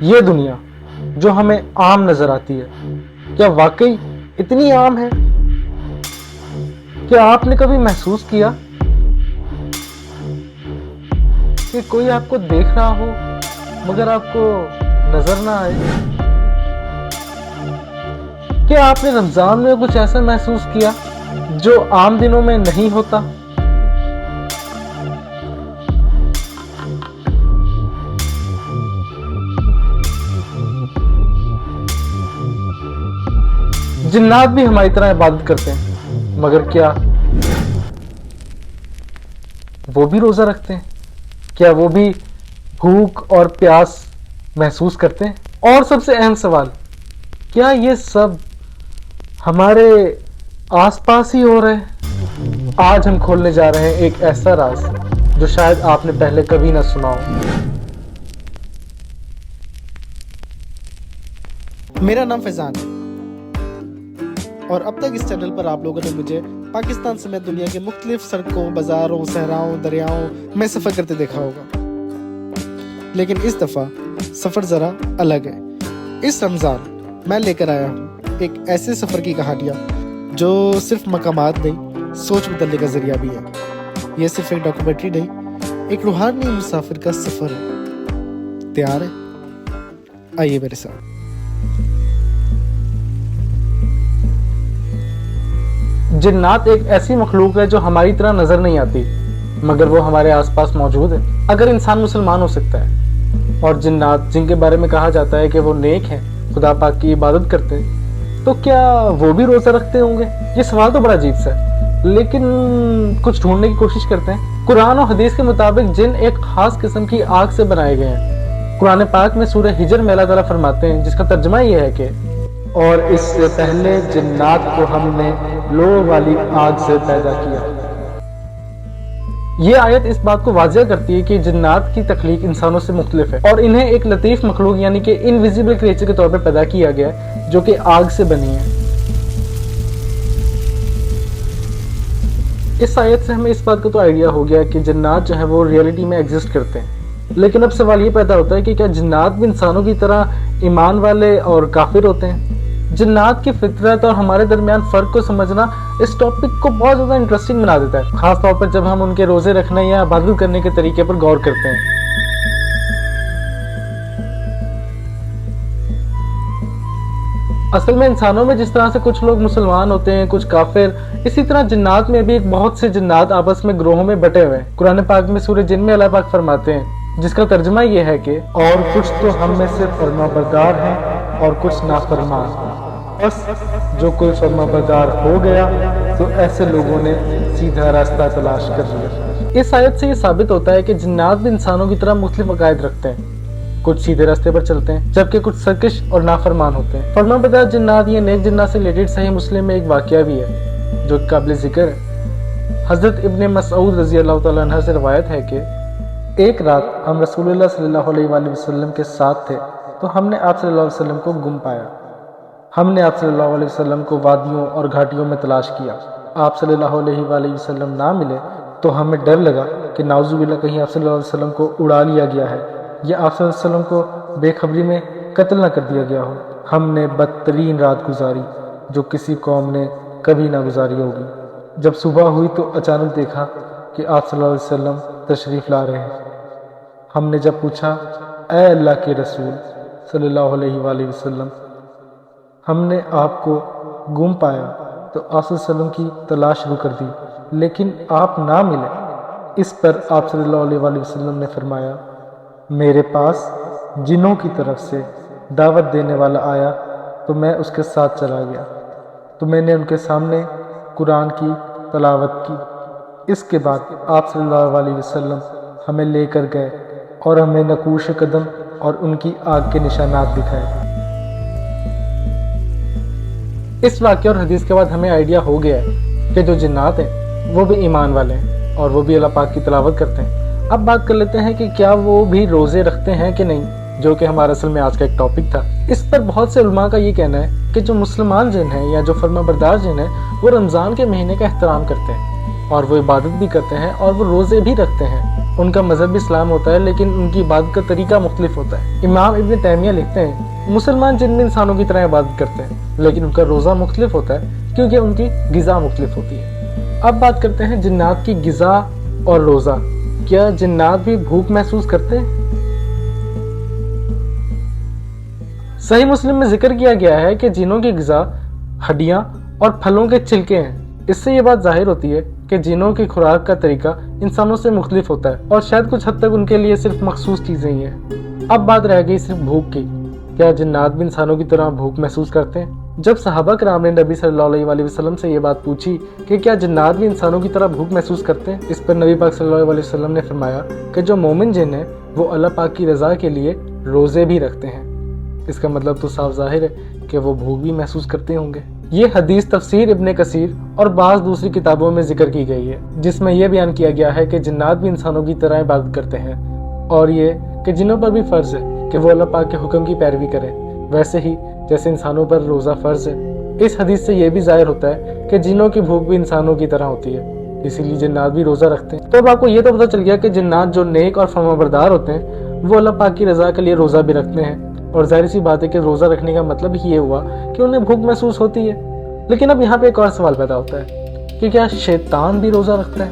یہ دنیا جو ہمیں عام نظر آتی ہے کیا واقعی اتنی عام ہے؟ کیا آپ نے کبھی محسوس کیا کہ کوئی آپ کو دیکھ رہا ہو مگر آپ کو نظر نہ آئے؟ کیا آپ نے رمضان میں کچھ ایسا محسوس کیا جو عام دنوں میں نہیں ہوتا؟ جنات بھی ہماری طرح عبادت کرتے ہیں، مگر کیا وہ بھی روزہ رکھتے ہیں؟ کیا وہ بھی بھوک اور پیاس محسوس کرتے ہیں؟ اور سب سے اہم سوال، کیا یہ سب ہمارے آس پاس ہی ہو رہا ہے؟ آج ہم کھولنے جا رہے ہیں ایک ایسا راز جو شاید آپ نے پہلے کبھی نہ سنا ہو۔ میرا نام فیضان ہے اور اب تک اس چینل پر آپ لوگوں نے مجھے پاکستان سمیت دنیا کے مختلف سڑکوں، بازاروں، صحراؤں، دریاؤں میں سفر کرتے دیکھا ہوگا، لیکن اس دفعہ سفر ذرا الگ ہے۔ اس رمضان میں لے کر آیا ہوں ایک ایسے سفر کی کہانیاں جو صرف مقامات نہیں، سوچ بدلنے کا ذریعہ بھی ہے۔ یہ صرف ایک ڈاکومنٹری نہیں، ایک روحانی مسافر کا سفر ہے۔ تیار ہے؟ آئیے میرے ساتھ۔ جنات ایک ایسی مخلوق ہے جو ہماری طرح نظر نہیں آتی، مگر وہ ہمارے آس پاس موجود ہے۔ اگر انسان مسلمان ہو سکتا ہے اور جنات جن کے بارے میں کہا جاتا ہے کہ وہ نیک ہیں، خدا پاک کی عبادت کرتے ہیں، تو کیا وہ بھی روزہ رکھتے ہوں گے؟ یہ سوال تو بڑا عجیب سا ہے، لیکن کچھ ڈھونڈنے کی کوشش کرتے ہیں۔ قرآن و حدیث کے مطابق جن ایک خاص قسم کی آگ سے بنائے گئے ہیں۔ قرآن پاک میں سورہ ہجر میں اللہ تعالیٰ فرماتے ہیں، جس کا ترجمہ یہ ہے کہ اور اس سے پہلے جنات کو ہم نے لو والی آگ سے پیدا کیا۔ یہ آیت اس بات کو واضح کرتی ہے کہ جنات کی تخلیق انسانوں سے مختلف ہے اور انہیں ایک لطیف مخلوق یعنی کہ انویزیبل کریچر کے طور پر پیدا کیا گیا ہے جو کہ آگ سے بنی ہے۔ اس آیت سے ہمیں اس بات کا تو آئیڈیا ہو گیا کہ جنات جو ہیں وہ ریئلٹی میں ایگزسٹ کرتے ہیں، لیکن اب سوال یہ پیدا ہوتا ہے کہ کیا جنات بھی انسانوں کی طرح ایمان والے اور کافر ہوتے ہیں؟ جنات کی فطرت اور ہمارے درمیان فرق کو سمجھنا اس ٹاپک کو بہت زیادہ انٹرسٹنگ بنا دیتا ہے، خاص طور پر جب ہم ان کے روزے رکھنے یا عبادت کرنے کے طریقے پر غور کرتے ہیں۔ اصل میں انسانوں میں جس طرح سے کچھ لوگ مسلمان ہوتے ہیں، کچھ کافر، اسی طرح جنات میں بھی ایک بہت سے جنات آپس میں گروہوں میں بٹے ہوئے ہیں۔ قرآن پاک میں سورہ جن میں اللہ پاک فرماتے ہیں، جس کا ترجمہ یہ ہے کہ اور کچھ تو ہم میں سے فرما بردار ہیں اور کچھ نافرمان، بس جو کوئی فرما بردار ہو گیا تو ایسے لوگوں نے سیدھا راستہ تلاش کر لیا۔ اس آیت سے یہ ثابت ہوتا ہے کہ جنات بھی انسانوں کی طرح مختلف عقائد رکھتے ہیں، کچھ سیدھے راستے پر چلتے ہیں جبکہ کچھ سرکش اور نافرمان ہوتے ہیں۔ فرما بردار جنات یا نیک جنات سے ریلیٹڈ صحیح مسلم میں ایک واقعہ بھی ہے جو قابل ذکر ہے۔ حضرت ابن مسعود رضی اللہ تعالیٰ عنہ سے روایت ہے کہ ایک رات ہم رسول اللہ صلی اللہ علیہ وآلہ وسلم کے ساتھ تھے تو ہم نے آپ صلی اللہ علیہ وسلم کو گم پایا۔ ہم نے آپ صلی اللہ علیہ وسلم کو وادیوں اور گھاٹیوں میں تلاش کیا، آپ صلی اللہ علیہ وآلہ وسلم نہ ملے تو ہمیں ڈر لگا کہ نعوذ باللہ کہیں آپ صلی اللہ علیہ وسلم کو اڑا لیا گیا ہے یا آپ صلی اللہ علیہ وسلم کو بے خبری میں قتل نہ کر دیا گیا ہو۔ ہم نے بدترین رات گزاری جو کسی قوم نے کبھی نہ گزاری ہوگی۔ جب صبح ہوئی تو اچانک دیکھا کہ آپ صلی اللہ علیہ وسلم تشریف لا رہے ہیں۔ ہم نے جب پوچھا، اے اللہ کے رسول صلی اللہ علیہ وآلہ وسلم، ہم نے آپ کو گم پایا تو آپ صلی اللہ علیہ وسلم کی تلاش شروع کر دی لیکن آپ نہ ملے۔ اس پر آپ صلی اللہ علیہ وآلہ وسلم نے فرمایا، میرے پاس جنوں کی طرف سے دعوت دینے والا آیا تو میں اس کے ساتھ چلا گیا، تو میں نے ان کے سامنے قرآن کی تلاوت کی۔ اس کے بعد آپ صلی اللہ علیہ وسلم ہمیں لے کر گئے اور ہمیں نقوش قدم اور ان کی آگ کے نشانات دکھائے۔ اس واقعہ اور حدیث کے بعد ہمیں آئیڈیا ہو گیا ہے کہ جو جنات ہیں وہ بھی ایمان والے ہیں اور وہ بھی اللہ پاک کی تلاوت کرتے ہیں۔ اب بات کر لیتے ہیں کہ کیا وہ بھی روزے رکھتے ہیں کہ نہیں، جو کہ ہمارا اصل میں آج کا ایک ٹاپک تھا۔ اس پر بہت سے علماء کا یہ کہنا ہے کہ جو مسلمان جن ہیں یا جو فرما بردار جن ہیں وہ رمضان کے مہینے کا احترام کرتے ہیں اور وہ عبادت بھی کرتے ہیں اور وہ روزے بھی رکھتے ہیں، ان کا مذہب بھی اسلام ہوتا ہے لیکن ان کی عبادت کا طریقہ مختلف ہوتا ہے۔ امام ابن تیمیہ لکھتے ہیں مسلمان جن میں انسانوں کی طرح عبادت کرتے ہیں لیکن ان کا روزہ مختلف ہوتا ہے کیونکہ ان کی غذا مختلف ہوتی ہے۔ اب بات کرتے ہیں جنات کی غذا اور روزہ۔ کیا جنات بھی بھوک محسوس کرتے ہیں؟ صحیح مسلم میں ذکر کیا گیا ہے کہ جنوں کی غذا ہڈیاں اور پھلوں کے چھلکے ہیں۔ اس سے یہ بات ظاہر ہوتی ہے کہ جنوں کی خوراک کا طریقہ انسانوں سے مختلف ہوتا ہے اور شاید کچھ حد تک ان کے لیے صرف مخصوص چیزیں ہی ہیں۔ اب بات رہ گئی صرف بھوک کی۔ کیا جنات بھی انسانوں کی طرح بھوک محسوس کرتے ہیں؟ جب صحابہ کرام نے نبی صلی اللہ علیہ وسلم سے یہ بات پوچھی کہ کیا جنات بھی انسانوں کی طرح بھوک محسوس کرتے ہیں، اس پر نبی پاک صلی اللہ علیہ وسلم نے فرمایا کہ جو مومن جن ہیں وہ اللہ پاک کی رضا کے لیے روزے بھی رکھتے ہیں۔ اس کا مطلب تو صاف ظاہر ہے کہ وہ بھوک بھی محسوس کرتے ہوں گے۔ یہ حدیث تفسیر ابن کثیر اور بعض دوسری کتابوں میں ذکر کی گئی ہے جس میں یہ بیان کیا گیا ہے کہ جنات بھی انسانوں کی طرح عبادت کرتے ہیں اور یہ کہ جنوں پر بھی فرض ہے کہ وہ اللہ پاک کے حکم کی پیروی کریں ویسے ہی جیسے انسانوں پر روزہ فرض ہے۔ اس حدیث سے یہ بھی ظاہر ہوتا ہے کہ جنوں کی بھوک بھی انسانوں کی طرح ہوتی ہے، اسی لیے جنات بھی روزہ رکھتے ہیں۔ تو اب آپ کو یہ تو پتہ چل گیا کہ جنات جو نیک اور فرمانبردار ہوتے ہیں وہ اللہ پاک کی رضا کے لیے روزہ بھی رکھتے ہیں، اور ظاہر سی بات ہے کہ روزہ رکھنے کا مطلب ہی یہ ہوا کہ انہیں بھوک محسوس ہوتی ہے۔ لیکن اب یہاں پہ ایک اور سوال پیدا ہوتا ہے کہ کیا شیطان بھی روزہ رکھتا ہے؟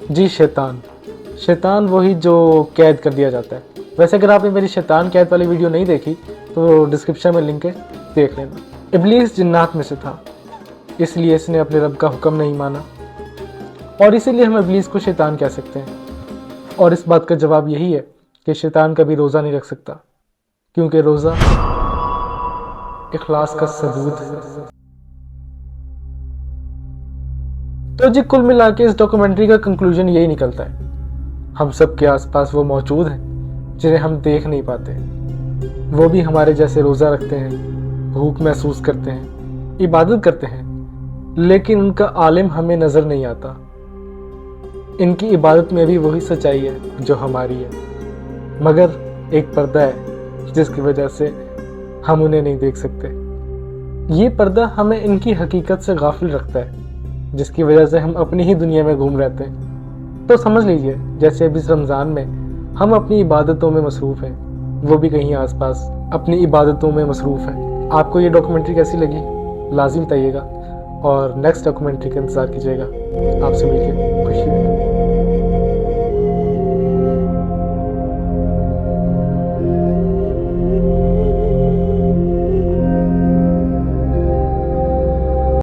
جی شیطان وہی جو قید کر دیا جاتا ہے۔ ویسے اگر آپ نے میری شیطان قید والی ویڈیو نہیں دیکھی تو ڈسکرپشن میں لنک ہے، دیکھ لینا۔ ابلیس جنات میں سے تھا، اس لیے اس نے اپنے رب کا حکم نہیں مانا اور اسی لیے ہم ابلیس کو شیطان کہہ سکتے ہیں۔ اور اس بات کا جواب یہی ہے کہ شیطان کبھی روزہ نہیں رکھ سکتا کیونکہ روزہ اخلاص کا ثبوت ہے۔ تو جی کل ملا کے اس ڈاکومنٹری کا کنکلوژن یہی نکلتا ہے، ہم سب کے آس پاس وہ موجود ہیں جنہیں ہم دیکھ نہیں پاتے، وہ بھی ہمارے جیسے روزہ رکھتے ہیں، بھوک محسوس کرتے ہیں، عبادت کرتے ہیں، لیکن ان کا عالم ہمیں نظر نہیں آتا۔ ان کی عبادت میں بھی وہی سچائی ہے جو ہماری ہے، مگر ایک پردہ ہے جس کی وجہ سے ہم انہیں نہیں دیکھ سکتے۔ یہ پردہ ہمیں ان کی حقیقت سے غافل رکھتا ہے جس کی وجہ سے ہم اپنی ہی دنیا میں گھوم رہتے ہیں۔ تو سمجھ لیجئے جیسے اب اس رمضان میں ہم اپنی عبادتوں میں مصروف ہیں، وہ بھی کہیں آس پاس اپنی عبادتوں میں مصروف ہیں۔ آپ کو یہ ڈاکومنٹری کیسی لگی لازم بتائیے گا اور نیکسٹ ڈاکومنٹری کا انتظار کیجیے گا۔ آپ سے مل کے خوشی ہوئی۔